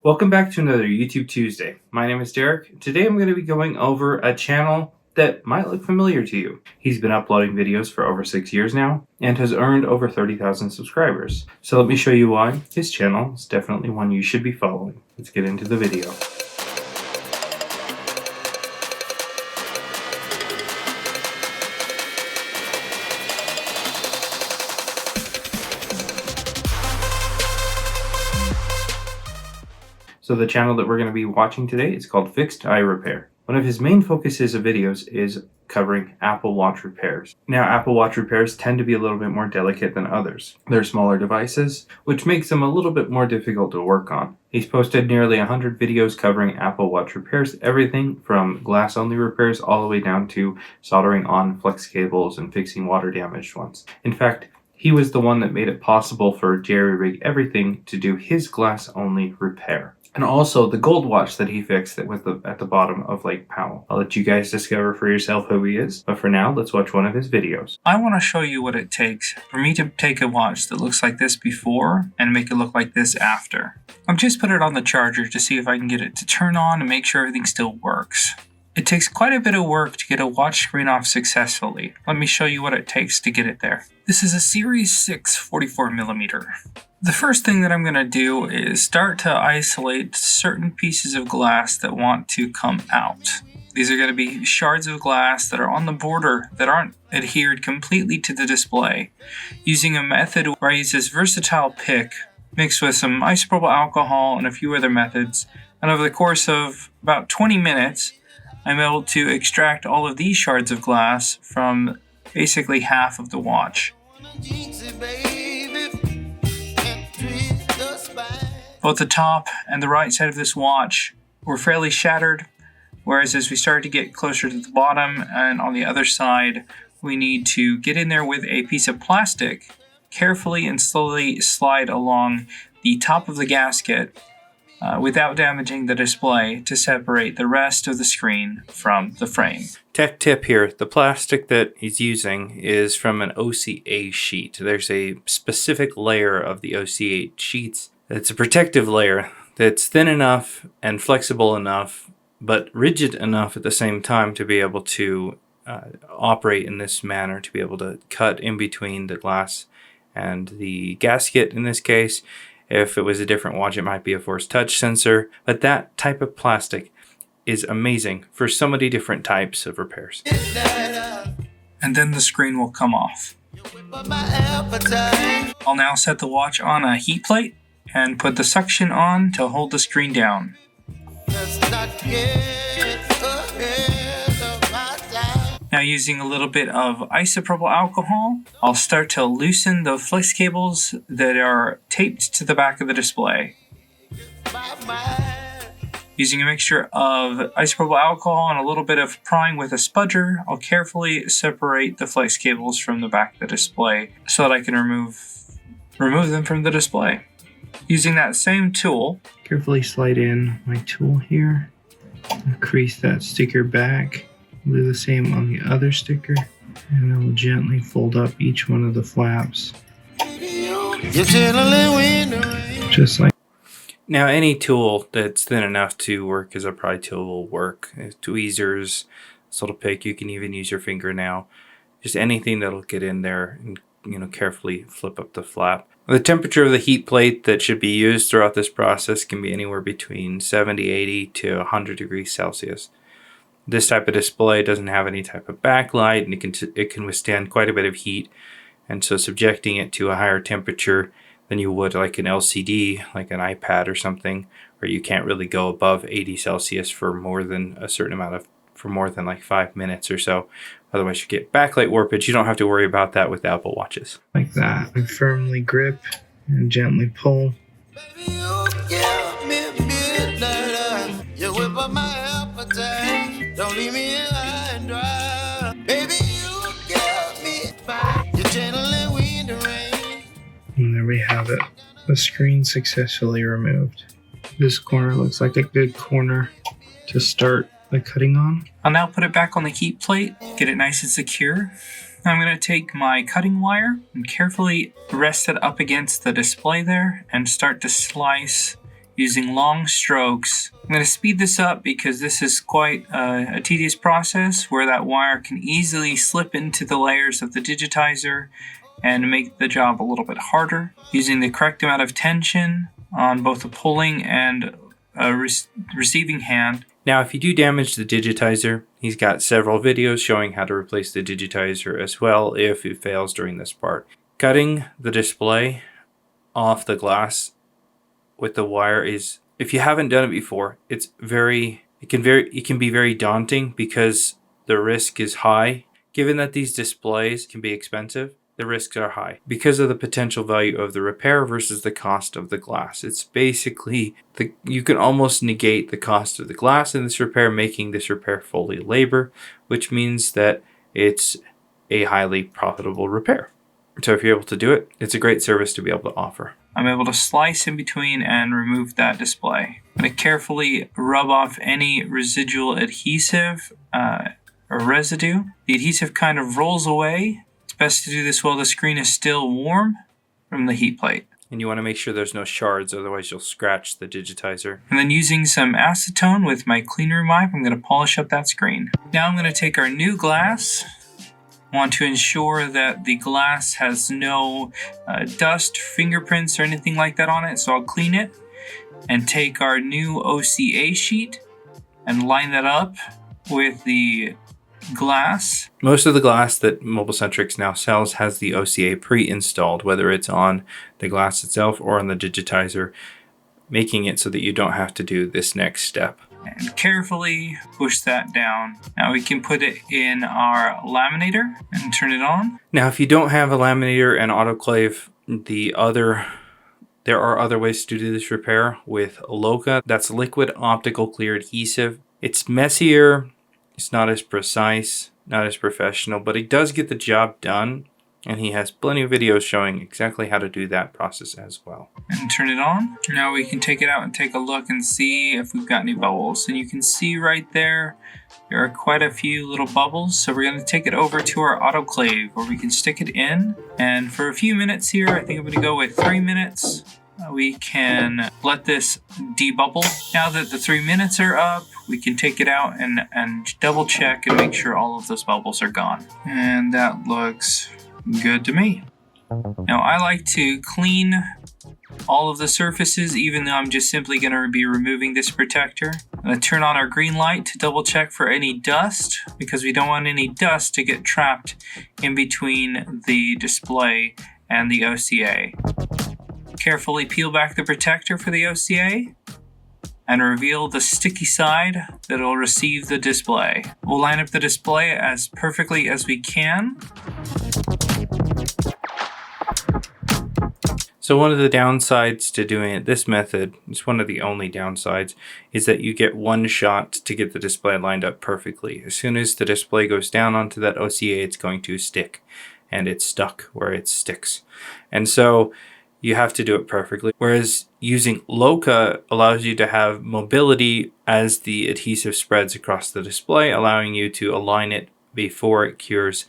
Welcome back to another YouTube Tuesday. My name is Derek. Today I'm going to be going over a channel that might look familiar to you. He's been uploading videos for over 6 years now and has earned over 30,000 subscribers. So let me show you why his channel is definitely one you should be following. Let's get into the video. So the channel that we're going to be watching today is called Fixed Eye Repair. One of his main focuses of videos is covering Apple Watch repairs. Now, Apple Watch repairs tend to be a little bit more delicate than others. They're smaller devices, which makes them a little bit more difficult to work on. He's posted nearly 100 videos covering Apple Watch repairs, everything from glass-only repairs all the way down to soldering on flex cables and fixing water-damaged ones. In fact, he was the one that made it possible for Jerry Rig Everything to do his glass-only repair. And also the gold watch that he fixed that was at the bottom of Lake Powell. I'll let you guys discover for yourself who he is, but for now, let's watch one of his videos. I want to show you what it takes for me to take a watch that looks like this before and make it look like this after. I've just put it on the charger to see if I can get it to turn on and make sure everything still works. It takes quite a bit of work to get a watch screen off successfully. Let me show you what it takes to get it there. This is a Series 6 44mm. The first thing that I'm going to do is start to isolate certain pieces of glass that want to come out. These are going to be shards of glass that are on the border that aren't adhered completely to the display, using a method where I use this versatile pick mixed with some isopropyl alcohol and a few other methods, and over the course of about 20 minutes, I'm able to extract all of these shards of glass from basically half of the watch. Both the top and the right side of this watch were fairly shattered, whereas as we started to get closer to the bottom and on the other side, we need to get in there with a piece of plastic, carefully and slowly slide along the top of the gasket without damaging the display to separate the rest of the screen from the frame. Tech tip here, the plastic that he's using is from an OCA sheet. There's a specific layer of the OCA sheets. It's a protective layer that's thin enough and flexible enough, but rigid enough at the same time to be able to operate in this manner, to be able to cut in between the glass and the gasket in this case. If it was a different watch, it might be a force touch sensor, but that type of plastic is amazing for so many different types of repairs. And then the screen will come off. I'll now set the watch on a heat plate and put the suction on to hold the screen down. Now, using a little bit of isopropyl alcohol, I'll start to loosen the flex cables that are taped to the back of the display. Using a mixture of isopropyl alcohol and a little bit of prying with a spudger, I'll carefully separate the flex cables from the back of the display so that I can remove them from the display. Using that same tool, carefully slide in my tool here, crease that sticker back, do the same on the other sticker, and I will gently fold up each one of the flaps, just like. Now, any tool that's thin enough to work as a pry tool will work. Tweezers, this little pick, you can even use your finger now. Just anything that'll get in there and carefully flip up the flap. The temperature of the heat plate that should be used throughout this process can be anywhere between 70, 80 to 100 degrees Celsius. This type of display doesn't have any type of backlight, and it can withstand quite a bit of heat, and so subjecting it to a higher temperature than you would like an LCD, like an iPad or something, where you can't really go above 80 Celsius for more than like 5 minutes or so. Otherwise you get backlight warpage. You don't have to worry about that with Apple Watches. Like that. I firmly grip and gently pull. Don't leave me high and dry. Baby, you give me fire. You're channeling wind and rain. And there we have it. The screen successfully removed. This corner looks like a good corner to start the cutting on. I'll now put it back on the heat plate, get it nice and secure. I'm going to take my cutting wire and carefully rest it up against the display there and start to slice using long strokes. I'm going to speed this up because this is quite a tedious process where that wire can easily slip into the layers of the digitizer and make the job a little bit harder. Using the correct amount of tension on both the pulling and receiving hand. Now, if you do damage the digitizer, he's got several videos showing how to replace the digitizer as well if it fails during this part. Cutting the display off the glass with the wire is, if you haven't done it before, it can be very daunting because the risk is high. Given that these displays can be expensive, the risks are high because of the potential value of the repair versus the cost of the glass. It's basically, you can almost negate the cost of the glass in this repair, making this repair fully labor, which means that it's a highly profitable repair. So if you're able to do it, it's a great service to be able to offer. I'm able to slice in between and remove that display. I'm going to carefully rub off any residual adhesive or residue. The adhesive kind of rolls away. Best to do this while the screen is still warm from the heat plate. And you want to make sure there's no shards, otherwise you'll scratch the digitizer. And then using some acetone with my clean room wipe, I'm going to polish up that screen. Now I'm going to take our new glass. I want to ensure that the glass has no dust, fingerprints, or anything like that on it. So I'll clean it and take our new OCA sheet and line that up with the glass. Most of the glass that MobileCentrics now sells has the OCA pre-installed, whether it's on the glass itself or on the digitizer, making it so that you don't have to do this next step. And carefully push that down. Now we can put it in our laminator and turn it on. Now if you don't have a laminator and autoclave, there are other ways to do this repair with Loka. That's liquid optical clear adhesive. It's messier. It's not as precise, not as professional, but it does get the job done, and he has plenty of videos showing exactly how to do that process as well. And turn it on. Now we can take it out and take a look and see if we've got any bubbles. And you can see right there are quite a few little bubbles. So we're going to take it over to our autoclave where we can stick it in. And for a few minutes here, I think I'm going to go with 3 minutes. We can let this debubble. Now that the 3 minutes are up, we can take it out and double check and make sure all of those bubbles are gone. And that looks good to me. Now I like to clean all of the surfaces, even though I'm just simply going to be removing this protector. I'm going to turn on our green light to double check for any dust, because we don't want any dust to get trapped in between the display and the OCA. Carefully peel back the protector for the OCA and reveal the sticky side that will receive the display. We'll line up the display as perfectly as we can. So one of the downsides to doing it this method, it's one of the only downsides, is that you get one shot to get the display lined up perfectly. As soon as the display goes down onto that OCA, it's going to stick, and it's stuck where it sticks. And so you have to do it perfectly. Whereas using Loka allows you to have mobility as the adhesive spreads across the display, allowing you to align it before it cures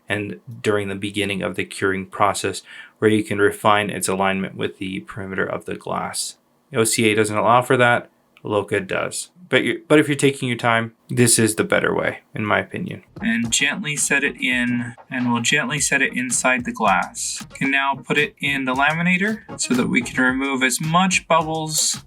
and during the beginning of the curing process, where you can refine its alignment with the perimeter of the glass. OCA doesn't allow for that, Loka does. But if you're taking your time, this is the better way, in my opinion. And gently set it in, and we'll gently set it inside the glass. We can now put it in the laminator so that we can remove as much bubbles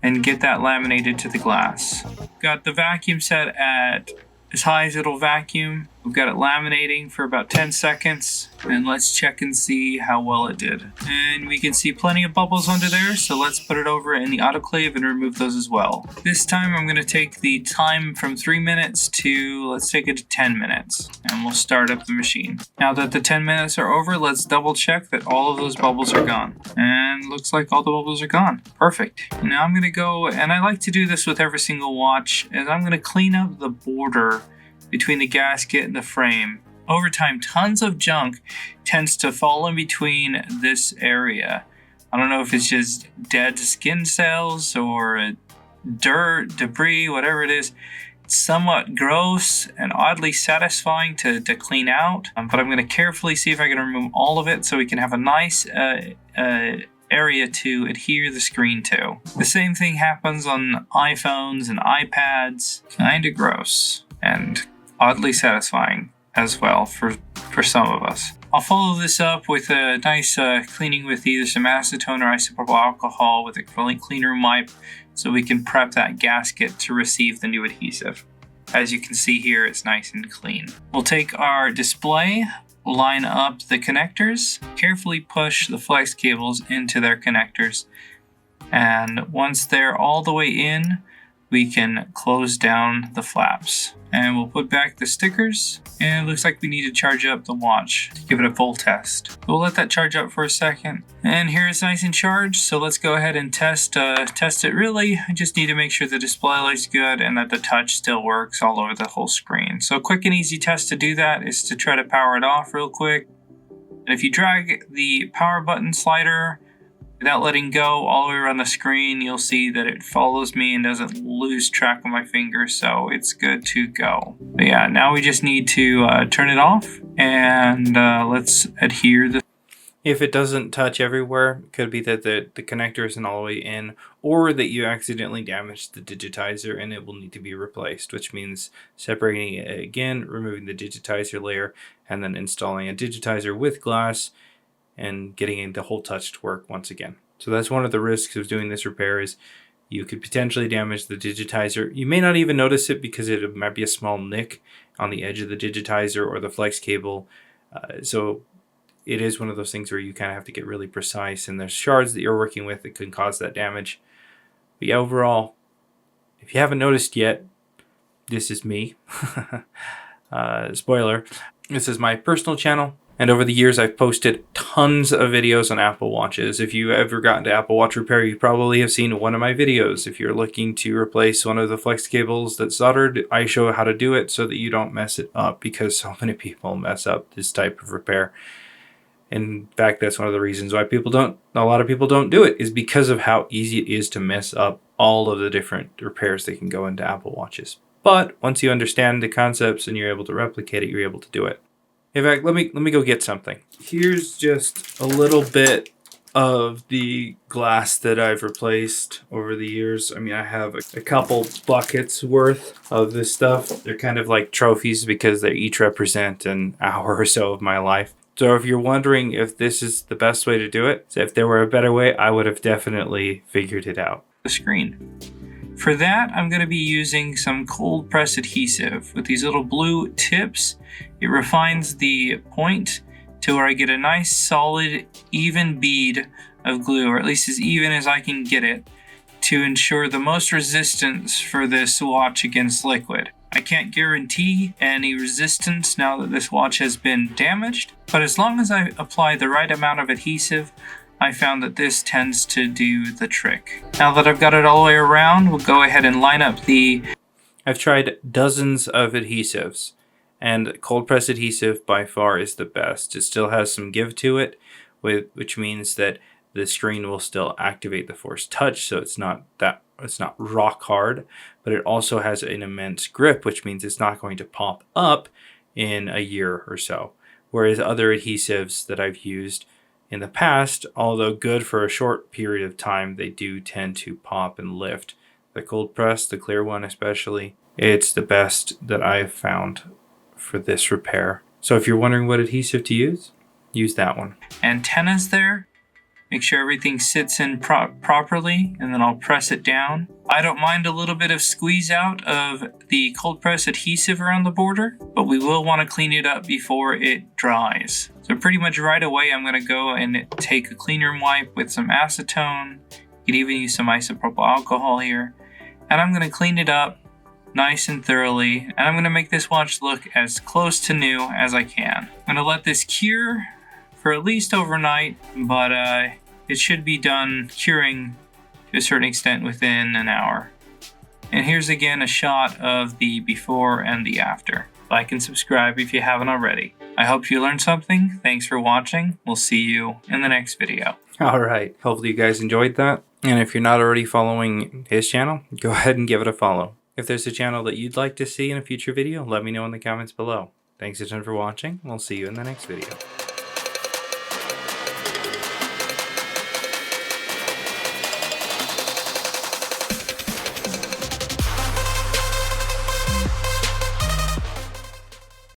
and get that laminated to the glass. Got the vacuum set at as high as it'll vacuum. We've got it laminating for about 10 seconds, and let's check and see how well it did. And we can see plenty of bubbles under there, so let's put it over in the autoclave and remove those as well. This time I'm going to take the time from 3 minutes to, let's take it to 10 minutes, and we'll start up the machine. Now that the 10 minutes are over, let's double check that all of those bubbles are gone. And looks like all the bubbles are gone. Perfect. Now I'm going to go, and I like to do this with every single watch, is I'm going to clean up the border between the gasket and the frame. Over time, tons of junk tends to fall in between this area. I don't know if it's just dead skin cells or dirt, debris, whatever it is. It's somewhat gross and oddly satisfying to clean out, but I'm going to carefully see if I can remove all of it so we can have a nice area to adhere the screen to. The same thing happens on iPhones and iPads. Kinda gross and oddly satisfying as well for some of us. I'll follow this up with a nice cleaning with either some acetone or isopropyl alcohol with a cleaner wipe so we can prep that gasket to receive the new adhesive. As you can see here, it's nice and clean. We'll take our display, line up the connectors, carefully push the flex cables into their connectors, and once they're all the way in, we can close down the flaps. And we'll put back the stickers, and it looks like we need to charge up the watch to give it a full test. We'll let that charge up for a second. And here it's nice and charged, so let's go ahead and test it really. I just need to make sure the display looks good and that the touch still works all over the whole screen. So a quick and easy test to do that is to try to power it off real quick. And if you drag the power button slider without letting go all the way around the screen, you'll see that it follows me and doesn't lose track of my finger, so it's good to go. But yeah, now we just need to turn it off, and let's adhere the... If it doesn't touch everywhere, it could be that the connector isn't all the way in, or that you accidentally damaged the digitizer and it will need to be replaced, which means separating it again, removing the digitizer layer, and then installing a digitizer with glass and getting the whole touch to work once again. So that's one of the risks of doing this repair, is you could potentially damage the digitizer. You may not even notice it because it might be a small nick on the edge of the digitizer or the flex cable. So it is one of those things where you kind of have to get really precise, and there's shards that you're working with that can cause that damage. But yeah, overall, if you haven't noticed yet, this is me. Spoiler, this is my personal channel. And over the years, I've posted tons of videos on Apple Watches. If you've ever gotten to Apple Watch repair, you probably have seen one of my videos. If you're looking to replace one of the flex cables that's soldered, I show how to do it so that you don't mess it up, because so many people mess up this type of repair. In fact, that's one of the reasons why a lot of people don't do it, is because of how easy it is to mess up all of the different repairs that can go into Apple Watches. But once you understand the concepts and you're able to replicate it, you're able to do it. In fact, let me go get something. Here's just a little bit of the glass that I've replaced over the years. I mean, I have a couple buckets worth of this stuff. They're kind of like trophies because they each represent an hour or so of my life. So if you're wondering if this is the best way to do it, if there were a better way, I would have definitely figured it out. The screen. For that, I'm going to be using some cold press adhesive with these little blue tips. It refines the point to where I get a nice solid even bead of glue, or at least as even as I can get it, to ensure the most resistance for this watch against liquid. I can't guarantee any resistance now that this watch has been damaged, but as long as I apply the right amount of adhesive, I found that this tends to do the trick. Now that I've got it all the way around, we'll go ahead and line up the... I've tried dozens of adhesives, and cold press adhesive by far is the best. It still has some give to it, which means that the screen will still activate the force touch, so it's not rock hard, but it also has an immense grip, which means it's not going to pop up in a year or so. Whereas other adhesives that I've used in the past, although good for a short period of time, they do tend to pop and lift. The cold press, the clear one especially, it's the best that I've found for this repair. So if you're wondering what adhesive to use that one. Antennas there. Make sure everything sits in properly, and then I'll press it down. I don't mind a little bit of squeeze out of the cold press adhesive around the border, but we will want to clean it up before it dries. So pretty much right away, I'm going to go and take a cleaner wipe with some acetone. You could even use some isopropyl alcohol here. And I'm going to clean it up nice and thoroughly, and I'm going to make this watch look as close to new as I can. I'm going to let this cure for at least overnight, but it should be done curing to a certain extent within an hour. And here's again a shot of the before and the after. Like and subscribe if you haven't already. I hope you learned something. Thanks for watching. We'll see you in the next video. All right. Hopefully you guys enjoyed that. And if you're not already following his channel, go ahead and give it a follow. If there's a channel that you'd like to see in a future video, let me know in the comments below. Thanks a ton for watching. We'll see you in the next video.